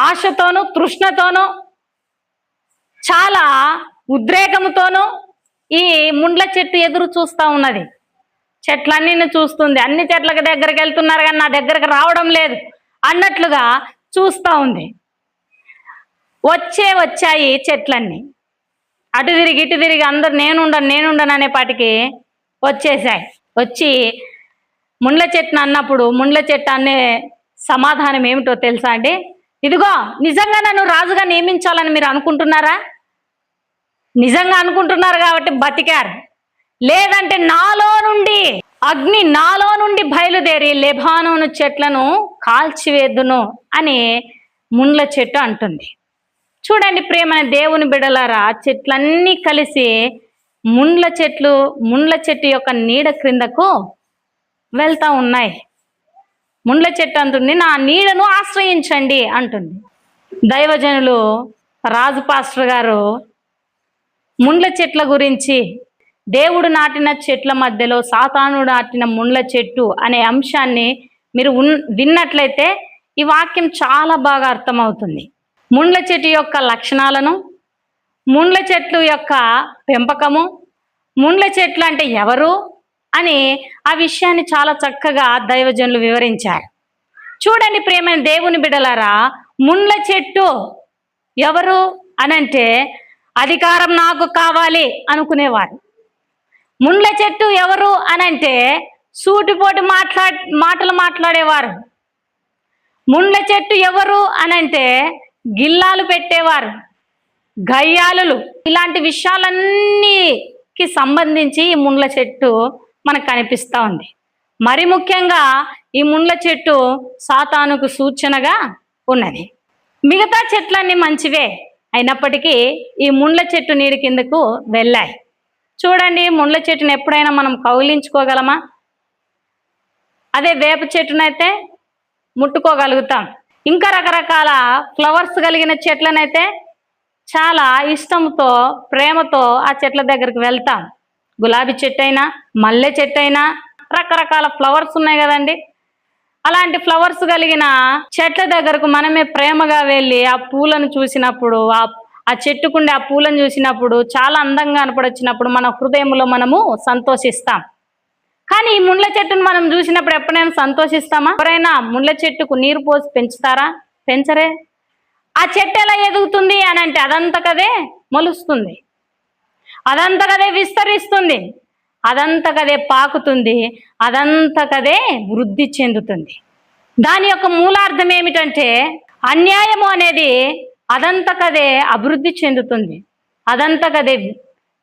ఆశతోనూ తృష్ణతోనూ చాలా ఉద్రేకంతోనూ ఈ ముండ్ల చెట్టు ఎదురు చూస్తూ ఉన్నది. చెట్లన్నీ చూస్తుంది, అన్ని చెట్ల దగ్గరికి వెళ్తున్నారు కానీ నా దగ్గరకు రావడం లేదు అన్నట్లుగా చూస్తూ ఉంది. వచ్చాయి చెట్లన్నీ, అటు తిరిగి ఇటు తిరిగి అందరు నేనుండను అనేపాటికి వచ్చేసాయి. వచ్చి ముండ్ల చెట్టును అన్నప్పుడు ముండ్ల చెట్టు అనే సమాధానం ఏమిటో తెలుసా అండి? ఇదిగో నిజంగా నన్ను రాజుగా నియమించాలని మీరు అనుకుంటున్నారా? నిజంగా అనుకుంటున్నారు కాబట్టి బతికారు, లేదంటే అగ్ని నాలో నుండి బయలుదేరి లెబానోను చెట్లను కాల్చివేద్దును అని ముండ్ల చెట్టు అంటుంది. చూడండి ప్రేమైన దేవుని బిడలారా, చెట్లన్నీ కలిసి ముండ్ల చెట్టు యొక్క నీడ క్రిందకు వెళ్తా ఉన్నాయి. ముండ్ల చెట్టు అంటుంది, నా నీడను ఆశ్రయించండి అంటుంది. దైవజనులు రాజు పాస్టర్ గారు ముండ్ల చెట్ల గురించి, దేవుడు నాటిన చెట్ల మధ్యలో సాతానుడు నాటిన ముండ్ల చెట్టు అనే అంశాన్ని మీరు విన్నట్లయితే ఈ వాక్యం చాలా బాగా అర్థమవుతుంది. ముండ్ల చెట్టు యొక్క లక్షణాలను, ముండ్ల చెట్లు యొక్క పెంపకము, ముండ్ల చెట్లు అంటే ఎవరు అని ఆ విషయాన్ని చాలా చక్కగా దైవజనులు వివరించారు. చూడండి ప్రేమైన దేవుని బిడ్డలారా, ముండ్ల చెట్టు ఎవరు అనంటే అధికారం నాకు కావాలి అనుకునేవారు. ముండ్ల చెట్టు ఎవరు అనంటే సూటిపోటి మాటలు మాట్లాడేవారు. ముండ్ల చెట్టు ఎవరు అనంటే గిల్లాలు పెట్టేవారు. గయ్యాలులు, ఇలాంటి విషయాలన్నీకి సంబంధించి ఈ ముండ్ల చెట్టు మనకు కనిపిస్తూ ఉంది. మరి ముఖ్యంగా ఈ ముండ్ల చెట్టు సాతానుకు సూచనగా ఉన్నది. మిగతా చెట్లన్నీ మంచివే అయినప్పటికీ ఈ ముండ్ల చెట్టు నీడి కిందకు వెళ్ళాయి. చూడండి, ముండ్ల చెట్టును ఎప్పుడైనా మనం కౌగిలించుకోగలమా? అదే వేప చెట్టునైతే ముట్టుకోగలుగుతాం. ఇంకా రకరకాల ఫ్లవర్స్ కలిగిన చెట్లనైతే చాలా ఇష్టంతో, ప్రేమతో ఆ చెట్ల దగ్గరికి వెళ్తాం. గులాబీ చెట్టు అయినా, మల్లె చెట్టు అయినా, రకరకాల ఫ్లవర్స్ ఉన్నాయి కదండి. అలాంటి ఫ్లవర్స్ కలిగిన చెట్ల దగ్గరకు మనమే ప్రేమగా వెళ్ళి ఆ పూలను చూసినప్పుడు, ఆ చెట్టుకుండే ఆ పూలను చూసినప్పుడు, చాలా అందంగా కనపడొచ్చినప్పుడు మన హృదయంలో మనము సంతోషిస్తాం. కానీ ఈ ముండ్ల చెట్టును మనం చూసినప్పుడు ఎప్పుడైనా సంతోషిస్తామా? ఎవరైనా ముండ్ల చెట్టుకు నీరు పోసి పెంచుతారా? పెంచరే. ఆ చెట్టు ఎలా ఎదుగుతుంది అని అంటే అదంతకదే మొలుస్తుంది, అదంతకదే విస్తరిస్తుంది, అదంతకదే పాకుతుంది, అదంతకదే వృద్ధి చెందుతుంది. దాని యొక్క మూలార్థం ఏమిటంటే అన్యాయము అనేది అదంతకదే అభివృద్ధి చెందుతుంది, అదంతకదే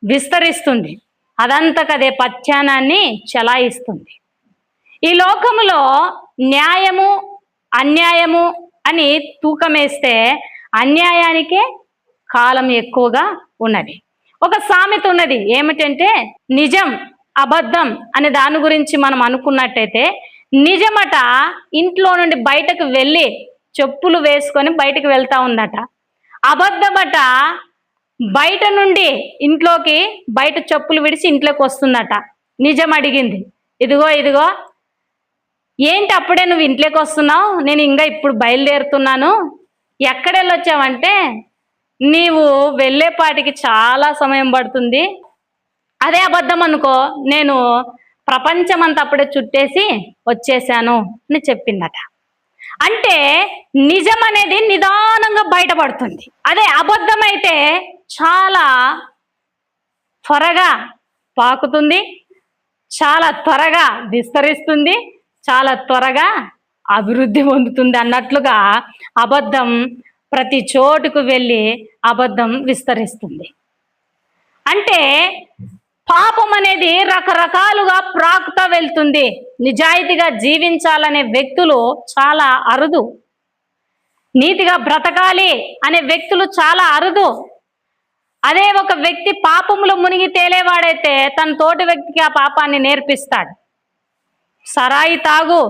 విస్తరిస్తుంది, అదంతకదే పత్యానాన్ని చెలాయిస్తుంది. ఈ లోకములో న్యాయము అన్యాయము అని తూకమేస్తే అన్యాయానికే కాలం ఎక్కువగా ఉన్నది. ఒక సామెత ఉన్నది ఏమిటంటే నిజం అబద్ధం అనే దాని గురించి మనం అనుకున్నట్టయితే, నిజమట ఇంట్లో నుండి బయటకు వెళ్ళి చెప్పులు వేసుకొని బయటకు వెళ్తా ఉందట. అబద్ధమట బయట నుండి ఇంట్లోకి, బయట చెప్పులు విడిచి ఇంట్లోకి వస్తుందట. నిజం అడిగింది, ఇదిగో ఇదిగో ఏంటి అప్పుడే నువ్వు ఇంట్లోకి వస్తున్నావు, నేను ఇంకా ఇప్పుడు బయలుదేరుతున్నాను, ఎక్కడెళ్ళొచ్చావంటే నీవు వెళ్ళేపాటికి చాలా సమయం పడుతుంది. అదే అబద్ధం అనుకో, నేను ప్రపంచమంతా అప్పుడే చుట్టేసి వచ్చేసాను అని చెప్పిందట. అంటే నిజం అనేది నిదానంగా బయటపడుతుంది, అదే అబద్ధం అయితే చాలా త్వరగా పాకుతుంది, చాలా త్వరగా విస్తరిస్తుంది, చాలా త్వరగా అభివృద్ధి పొందుతుంది అన్నట్లుగా అబద్ధం ప్రతి చోటుకు వెళ్ళి అబద్ధం విస్తరిస్తుంది. అంటే పాపం అనేది రకరకాలుగా ప్రాకుతా వెళ్తుంది. నిజాయితీగా జీవించాలనే వ్యక్తులు చాలా అరుదు, నీతిగా బ్రతకాలి అనే వ్యక్తులు చాలా అరుదు. అదే ఒక వ్యక్తి పాపములో మునిగి తేలేవాడైతే తన తోటి వ్యక్తికి ఆ పాపాన్ని నేర్పిస్తాడు. సరాయి తాగు,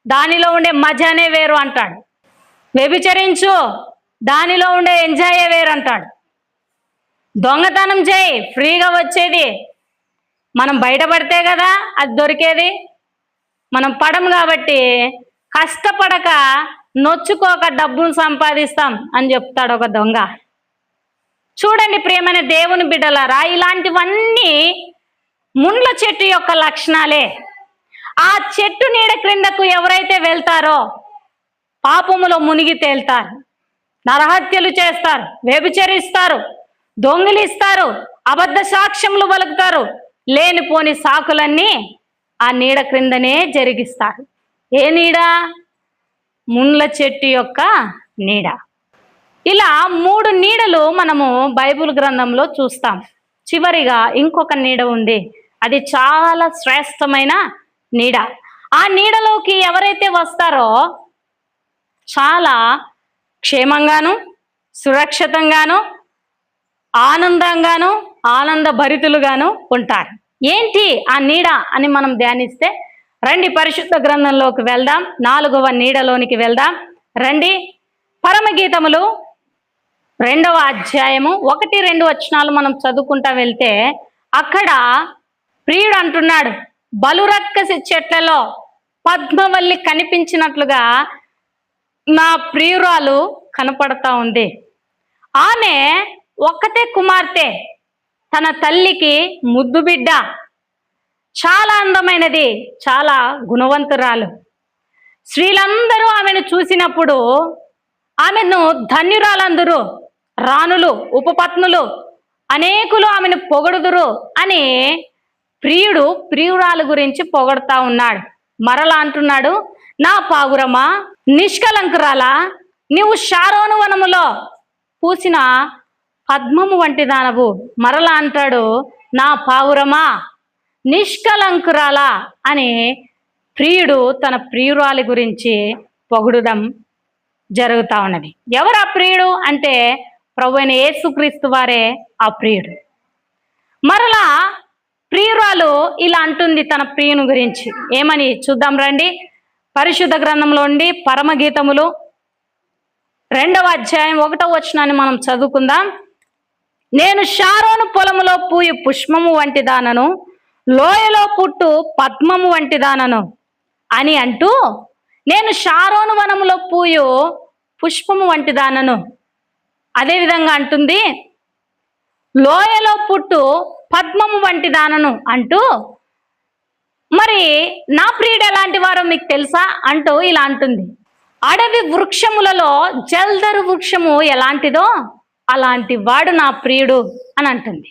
దానిలో ఉండే మజానే వేరు అంటాడు. వ్యభిచరించు, దానిలో ఉండే ఎంజాయే వేరు అంటాడు. దొంగతనం చేయి, ఫ్రీగా వచ్చేది. మనం బయటపడితే కదా అది దొరికేది. మనం పడం కాబట్టి కష్టపడక నొచ్చుకోక డబ్బును సంపాదిస్తాం అని చెప్తాడు ఒక దొంగ. చూడండి ప్రియమైన దేవుని బిడ్డలారా, ఇలాంటివన్నీ ముండ్ల చెట్టు యొక్క లక్షణాలే. ఆ చెట్టు నీడ క్రిందకు ఎవరైతే వెళ్తారో పాపములో మునిగి తేల్తారు, నరహత్యలు చేస్తారు, వ్యభిచరిస్తారు, దొంగిలిస్తారు, అబద్ధ సాక్ష్యములు పలుకుతారు, లేనిపోని సాకులన్నీ ఆ నీడ క్రిందనే జరిగిస్తారు. ఏ నీడ? ముండ్ల చెట్టు యొక్క నీడ. ఇలా 3 నీడలు మనము బైబిల్ గ్రంథంలో చూస్తాం. చివరిగా ఇంకొక నీడ ఉంది, అది చాలా శ్రేష్టమైన నీడ. ఆ నీడలోకి ఎవరైతే వస్తారో చాలా క్షేమంగాను, సురక్షితంగాను, ఆనందంగాను, ఆనందభరితులుగాను ఉంటారు. ఏంటి ఆ నీడ అని మనం ధ్యానిస్తే రండి పరిశుద్ధ గ్రంథంలోకి వెళ్దాం. 4వ నీడలోనికి వెళ్దాం రండి. పరమగీతములు 2వ అధ్యాయము 1-2 వచనాలు మనం చదువుకుంటా వెళ్తే అక్కడ ప్రియుడు అంటున్నాడు, బలురక్కసి చెట్లలో పద్మవల్లి కనిపించినట్లుగా నా ప్రియురాలు కనపడతా ఉంది. ఆమె ఒక్కతే కుమార్తె, తన తల్లికి ముద్దు బిడ్డ, చాలా అందమైనది, చాలా గుణవంతురాలు. స్త్రీలందరూ ఆమెను చూసినప్పుడు ఆమెను ధన్యురాలందరూ, రాణులు, ఉపపత్నులు అనేకులు ఆమెను పొగడుదురు అని ప్రియుడు ప్రియురాలు గురించి పొగడుతా ఉన్నాడు. మరలా అంటున్నాడు, నా పావురమా, నిష్కలంకురాలా, నీవు షారోను వనములో పూసిన పద్మము వంటి దానవు. మరలా అంటాడు, నా పావురమా, నిష్కలంకురాల అని ప్రియుడు తన ప్రియురాలి గురించి పొగుడుదం జరుగుతా ఉన్నది. ఎవరు ఆ ప్రియుడు అంటే ప్రభు అయిన యేసుక్రీస్తు వారే ఆ ప్రియుడు. మరలా ప్రియురాలు ఇలా అంటుంది తన ప్రియుని గురించి. ఏమని చూద్దాం రండి. పరిశుద్ధ గ్రంథంలో ఉండి పరమగీతములు 2వ అధ్యాయం 1వ వచనాన్ని మనం చదువుకుందాం. నేను షారోను పొలములో పూయు పుష్పము వంటి దానను, లోయలో పుట్టు పద్మము వంటి దానను అని అంటూ, నేను షారోను వనములో పూయు పుష్పము వంటి దానను, అదేవిధంగా అంటుంది లోయలో పుట్టు పద్మము వంటి దానను అంటూ, మరి నా ప్రియుడు ఎలాంటి వారో మీకు తెలుసా అంటూ ఇలా అంటుంది. అడవి వృక్షములలో జల్దరు వృక్షము ఎలాంటిదో అలాంటి వాడు నా ప్రియుడు అని అంటుంది.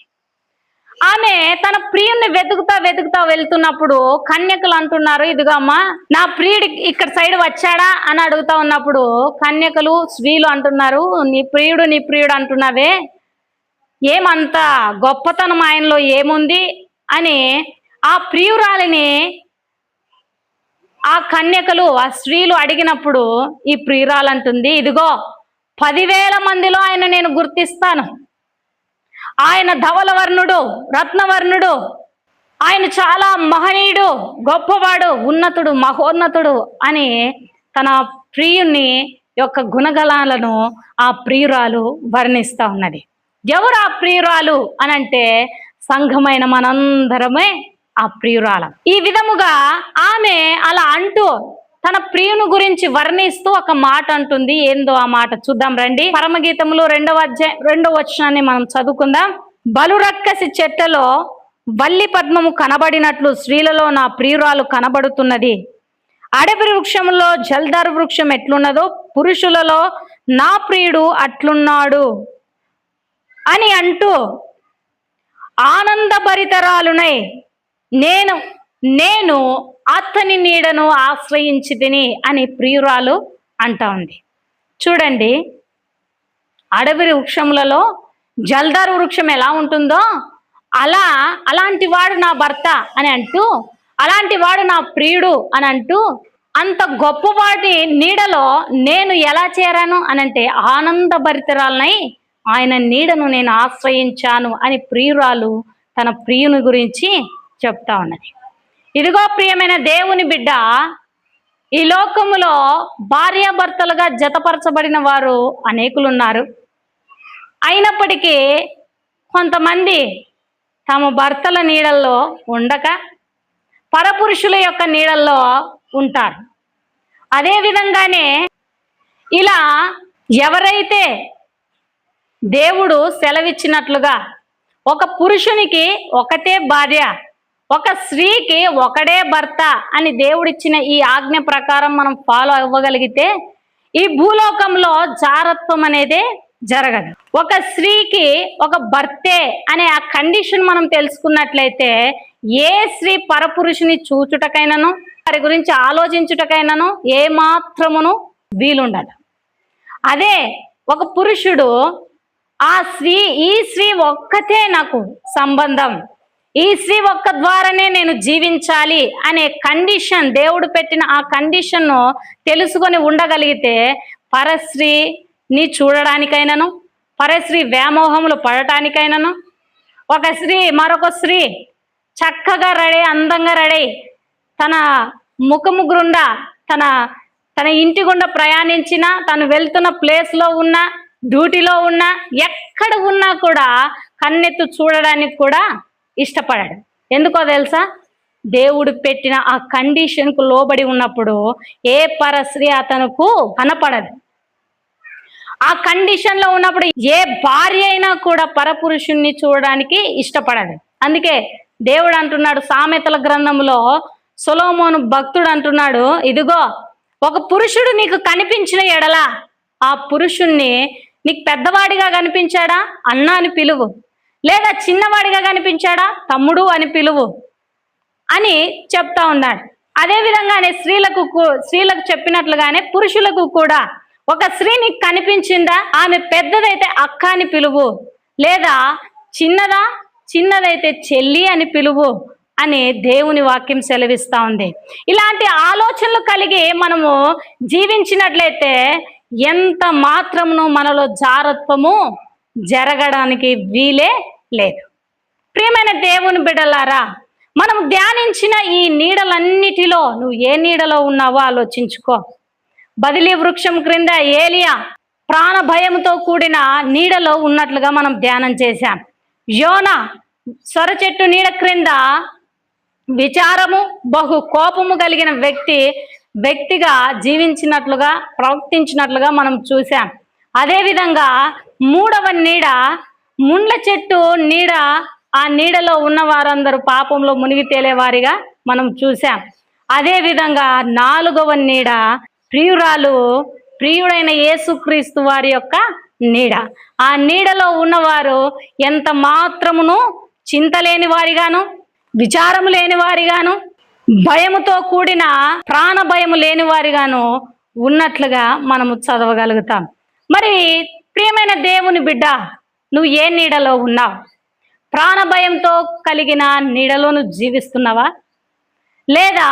ఆమె తన ప్రియుణ్ణి వెతుకుతా వెళ్తున్నప్పుడు కన్యకలు అంటున్నారు, ఇదిగో అమ్మా నా ప్రియుడు ఇక్కడ సైడ్ వచ్చాడా అని అడుగుతా ఉన్నప్పుడు కన్యకలు స్త్రీలు అంటున్నారు, నీ ప్రియుడు అంటున్నావే, ఏమంత గొప్పతనం ఆయనలో ఏముంది అని ఆ ప్రియురాలిని ఆ కన్యకలు ఆ స్త్రీలు అడిగినప్పుడు ఈ ప్రియురాలు అంటుంది, ఇదిగో 10,000 మందిలో ఆయన నేను గుర్తిస్తాను. ఆయన ధవలవర్ణుడు, రత్నవర్ణుడు, ఆయన చాలా మహనీయుడు, గొప్పవాడు, ఉన్నతుడు, మహోన్నతుడు అని తన ప్రియుని యొక్క గుణగణాలను ఆ ప్రియురాలు వర్ణిస్తా ఉన్నది. ఎవరు ఆ ప్రియురాలు అనంటే సంఘమైన మనందరమే ఆ ప్రియురాలం. ఈ విధముగా ఆమె అలా అంటూ తన ప్రియుని గురించి వర్ణిస్తూ ఒక మాట అంటుంది. ఏందో ఆ మాట చూద్దాం రండి. పరమగీతములు 2వ అధ్యాయం 2వ వచనాన్ని మనం చదువుకుందాం. బలురక్కసి చెట్టలో వల్లి పద్మము కనబడినట్లు స్త్రీలలో నా ప్రియురాలు కనబడుతున్నది. అడవి వృక్షములో జల్దారు వృక్షం ఎట్లున్నదో పురుషులలో నా ప్రియుడు అట్లున్నాడు అని అంటూ, ఆనందభరితరాలునై నేను అతని నీడను ఆశ్రయించి తిని అని ప్రియురాలు అంటా ఉంది. చూడండి, అడవి వృక్షములలో జల్దారు వృక్షం ఎలా ఉంటుందో అలాంటి వాడు నా భర్త అని అంటూ, అలాంటి వాడు నా ప్రియుడు అని అంటూ, అంత గొప్పవాడి నీడలో నేను ఎలా చేరాను అనంటే ఆనందభరితరాలనై ఆయన నీడను నేను ఆశ్రయించాను అని ప్రియురాలు తన ప్రియుని గురించి చెప్తా ఉన్నది. ఇదిగో ప్రియమైన దేవుని బిడ్డ, ఈ లోకములో భార్యాభర్తలుగా జతపరచబడిన వారు అనేకులు ఉన్నారు. అయినప్పటికీ కొంతమంది తమ భర్తల నీడల్లో ఉండక పరపురుషుల యొక్క నీడల్లో ఉంటారు. అదే విధంగానే ఇలా ఎవరైతే దేవుడు సెలవిచ్చినట్లుగా ఒక పురుషునికి ఒకటే భార్య, ఒక స్త్రీకి ఒకడే భర్త అని దేవుడిచ్చిన ఈ ఆజ్ఞ ప్రకారం మనం ఫాలో అవ్వగలిగితే ఈ భూలోకంలో జారత్వం అనేది జరగదు. ఒక స్త్రీకి ఒక భర్తే అనే ఆ కండిషన్ మనం తెలుసుకున్నట్లయితే ఏ స్త్రీ పరపురుషుని చూచుటకైనను వారి గురించి ఆలోచించుటకైనను ఏమాత్రమును వీలుండదు. అదే ఒక పురుషుడు ఈ స్త్రీ ఒక్కతే నాకు సంబంధం, ఈ స్త్రీ ఒక్క ద్వారానే నేను జీవించాలి అనే కండిషన్, దేవుడు పెట్టిన ఆ కండిషన్ను తెలుసుకొని ఉండగలిగితే పరస్త్రీని చూడడానికైనాను, పరస్త్రీ వ్యామోహములు పడటానికైనాను, ఒక స్త్రీ మరొక స్త్రీ చక్కగా రెడీ, అందంగా రెడీ, తన ముఖము గుండా తన ఇంటి గుండా ప్రయాణించిన, తను వెళ్తున్న ప్లేస్లో ఉన్న, డ్యూటీలో ఉన్నా, ఎక్కడ ఉన్నా కూడా కన్నెత్తు చూడడానికి కూడా ఇష్టపడాడు. ఎందుకో తెలుసా? దేవుడు పెట్టిన ఆ కండిషన్కు లోబడి ఉన్నప్పుడు ఏ పరస్త్రీ అతనుకు కనపడదు. ఆ కండిషన్లో ఉన్నప్పుడు ఏ భార్య అయినా కూడా పరపురుషుణ్ణి చూడడానికి ఇష్టపడదు. అందుకే దేవుడు అంటున్నాడు సామెతల గ్రంథంలో, సొలొమోను భక్తుడు అంటున్నాడు, ఇదిగో ఒక పురుషుడు నీకు కనిపించిన ఎడల ఆ పురుషుణ్ణి నీకు పెద్దవాడిగా కనిపించాడా అన్న అని పిలువు, లేదా చిన్నవాడిగా కనిపించాడా తమ్ముడు అని పిలువు అని చెప్తా ఉన్నాడు. అదేవిధంగానే స్త్రీలకు చెప్పినట్లుగానే పురుషులకు కూడా ఒక స్త్రీ నీకు కనిపించిందా, ఆమె పెద్దదైతే అక్క అని పిలువు, లేదా చిన్నదా, చిన్నదైతే చెల్లి అని పిలువు అని దేవుని వాక్యం సెలవిస్తా ఉంది. ఇలాంటి ఆలోచనలు కలిగి మనము జీవించినట్లయితే ఎంత మాత్రమును మనలో జారత్వము జరగడానికి వీలే లేదు. ప్రియమైన దేవుని బిడ్డలారా, మనం ధ్యానించిన ఈ నీడలన్నిటిలో నువ్వు ఏ నీడలో ఉన్నావో ఆలోచించుకో. బదిలీ వృక్షం క్రింద ఏలియా ప్రాణ భయంతో కూడిన నీడలో ఉన్నట్లుగా మనం ధ్యానం చేశాం. యోనా సొర చెట్టు నీడ క్రింద విచారము, బహు కోపము కలిగిన వ్యక్తిగా జీవించినట్లుగా, ప్రవర్తించినట్లుగా మనం చూసాం. అదేవిధంగా మూడవ నీడ ముండ్ల చెట్టు నీడ, ఆ నీడలో ఉన్న వారందరూ పాపంలో మునిగి తేలేవారిగా మనం చూసాం. అదేవిధంగా నాలుగవ నీడ ప్రియుడైన యేసుక్రీస్తు వారి యొక్క నీడ. ఆ నీడలో ఉన్నవారు ఎంత మాత్రమును చింతలేని వారిగాను, విచారము లేని వారిగాను, భయముతో కూడిన ప్రాణ భయము లేని వారిగాను ఉన్నట్లుగా మనము చదవగలుగుతాం. మరి ప్రియమైన దేవుని బిడ్డ, నువ్వు ఏ నీడలో ఉన్నావు? ప్రాణ భయంతో కలిగిన నీడలో నువ్వు జీవిస్తున్నావా? లేదా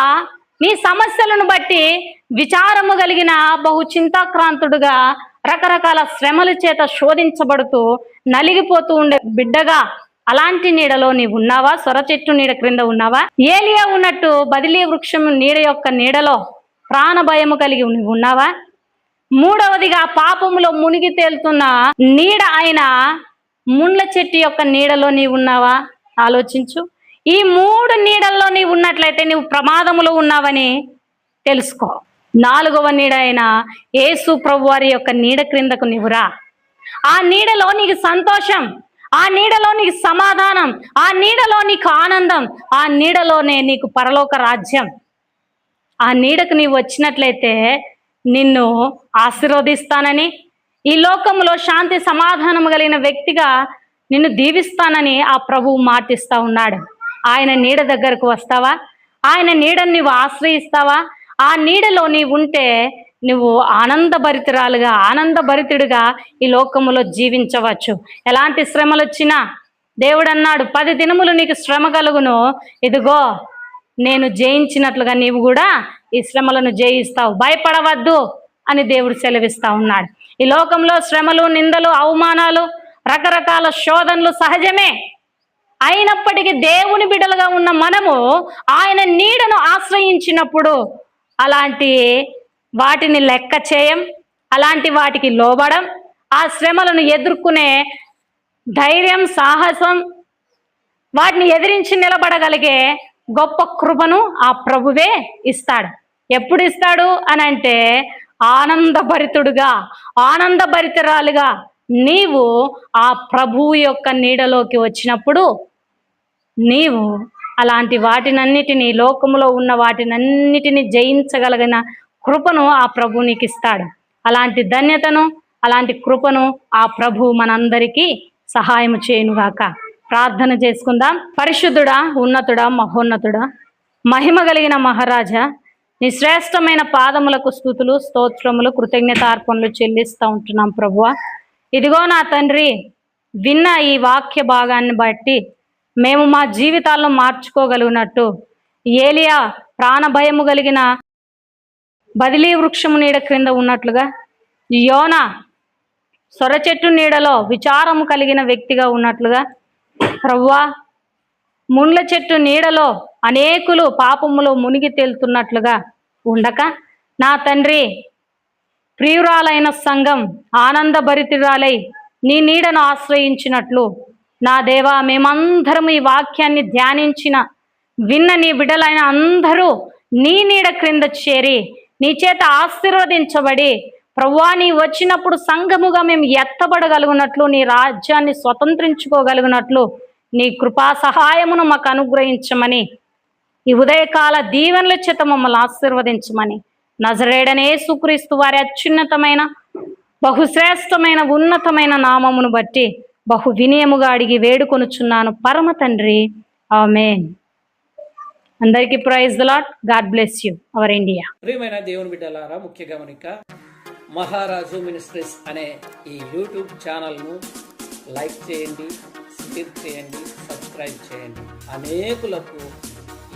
నీ సమస్యలను బట్టి విచారము కలిగిన బహు చింతాక్రాంతుడుగా, రకరకాల శ్రమల చేత శోధించబడుతూ నలిగిపోతూ ఉండే బిడ్డగా అలాంటి నీడలో నీవు ఉన్నావా? సొర చెట్టు నీడ క్రింద ఉన్నావా? ఏలియా ఉన్నట్టు బదిలీ వృక్షం నీడ యొక్క నీడలో ప్రాణ భయము కలిగి నీవు ఉన్నావా? మూడవదిగా పాపములో మునిగి తేలుతున్న నీడ అయిన ముండ్ల చెట్టు యొక్క నీడలో నీవు ఉన్నావా? ఆలోచించు. ఈ మూడు నీడల్లో నీవు ఉన్నట్లయితే నీవు ప్రమాదములో ఉన్నావని తెలుసుకో. నాలుగవ నీడ అయిన యేసు ప్రభు వారి యొక్క నీడ క్రిందకు నీవురా. ఆ నీడలో నీకు సంతోషం, ఆ నీడలో నీకు సమాధానం, ఆ నీడలో నీకు ఆనందం, ఆ నీడలోనే నీకు పరలోక రాజ్యం. ఆ నీడకు నీవు వచ్చినట్లయితే నిన్ను ఆశీర్వదిస్తానని, ఈ లోకంలో శాంతి సమాధానం కలిగిన వ్యక్తిగా నిన్ను దీవిస్తానని ఆ ప్రభువు మాటిస్తా ఉన్నాడు. ఆయన నీడ దగ్గరకు వస్తావా? ఆయన నీడను నీవు ఆశ్రయిస్తావా? ఆ నీడలో నీవు ఉంటే నువ్వు ఆనందభరితురాలుగా, ఆనందభరితుడిగా ఈ లోకములో జీవించవచ్చు. ఎలాంటి శ్రమలు వచ్చినా దేవుడు అన్నాడు, 10 దినములు నీకు శ్రమ కలుగును, ఇదిగో నేను జయించినట్లుగా నీవు కూడా ఈ శ్రమలను జయిస్తావు, భయపడవద్దు అని దేవుడు సెలవిస్తా ఉన్నాడు. ఈ లోకంలో శ్రమలు, నిందలు, అవమానాలు, రకరకాల శోధనలు సహజమే. అయినప్పటికీ దేవుని బిడ్డలుగా ఉన్న మనము ఆయన నీడను ఆశ్రయించినప్పుడు అలాంటి వాటిని లెక్క చేయం, అలాంటి వాటికి లోబడం, ఆ శ్రమలను ఎదుర్కొనే ధైర్యం, సాహసం, వాటిని ఎదిరించి నిలబడగలిగే గొప్ప కృపను ఆ ప్రభువే ఇస్తాడు. ఎప్పుడు ఇస్తాడు అని అంటే, ఆనందభరితుడుగా, ఆనందభరితురాలుగా నీవు ఆ ప్రభువు యొక్క నీడలోకి వచ్చినప్పుడు నీవు అలాంటి వాటినన్నిటినీ, లోకములో ఉన్న వాటినన్నిటినీ జయించగలిగిన కృపను ఆ ప్రభు నీకు ఇస్తాడు. అలాంటి ధన్యతను, అలాంటి కృపను ఆ ప్రభు మనందరికీ సహాయం చేయునుగాక. ప్రార్థన చేసుకుందాం. పరిశుద్ధుడా, ఉన్నతుడా, మహోన్నతుడా, మహిమ కలిగిన మహారాజా, నీ శ్రేష్టమైన పాదములకు స్తుతులు, స్తోత్రములు, కృతజ్ఞతార్పణలు చెల్లిస్తూ ఉంటున్నాం ప్రభువా. ఇదిగో నా తండ్రి, విన్న ఈ వాక్య భాగాన్ని బట్టి మేము మా జీవితాలను మార్చుకోగలిగినట్టు, ఏలియా ప్రాణభయము కలిగిన బదిలీ వృక్షము నీడ క్రింద ఉన్నట్లుగా, యోనా సొర చెట్టు నీడలో విచారము కలిగిన వ్యక్తిగా ఉన్నట్లుగా, ప్రభువా ముండ్ల చెట్టు నీడలో అనేకులు పాపములో మునిగి తేలుతున్నట్లుగా ఉండక, నా తండ్రి ప్రియురాలైన సంఘం ఆనందభరితురాలై నీ నీడను ఆశ్రయించినట్లు, నా దేవా మేమందరం ఈ వాక్యాన్ని ధ్యానించిన, విన్న నీ బిడ్డలైన అందరూ నీ నీడ క్రింద చేరి నీ చేత ఆశీర్వదించబడి, ప్రభువా నీ వచ్చినప్పుడు సంఘముగా మేము ఎత్తబడగలుగునట్లు, నీ రాజ్యాన్ని స్వతంత్రించుకోగలిగినట్లు నీ కృపా సహాయమును మాకు అనుగ్రహించమని, ఈ ఉదయకాల దీవెనల చేత మమ్మల్ని ఆశీర్వదించమని నజరేయుడైన యేసుక్రీస్తు వారి అత్యున్నతమైన, బహుశ్రేష్టమైన, ఉన్నతమైన నామమును బట్టి బహు వినయముగా అడిగి వేడుకొనుచున్నాను పరమ తండ్రి, ఆమేన్. అందరికీ praise the Lord. God bless you our India. ప్రియమైన దేవుని బిడ్డలారా, ముఖ్య గమనిక, మహారాజు మినిస్ట్రీస్ అనే ఈ యూట్యూబ్ ఛానల్ను లైక్ చేయండి, షేర్ చేయండి, సబ్స్క్రైబ్ చేయండి. అనేకులకు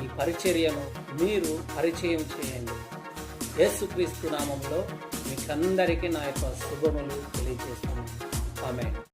ఈ పరిచర్యను మీరు పరిచయం చేయండి. యేసుక్రీస్తు నామంలో మీకందరికీ నా యొక్క శుభములు తెలియజేస్తున్నాను. ఆమేన్.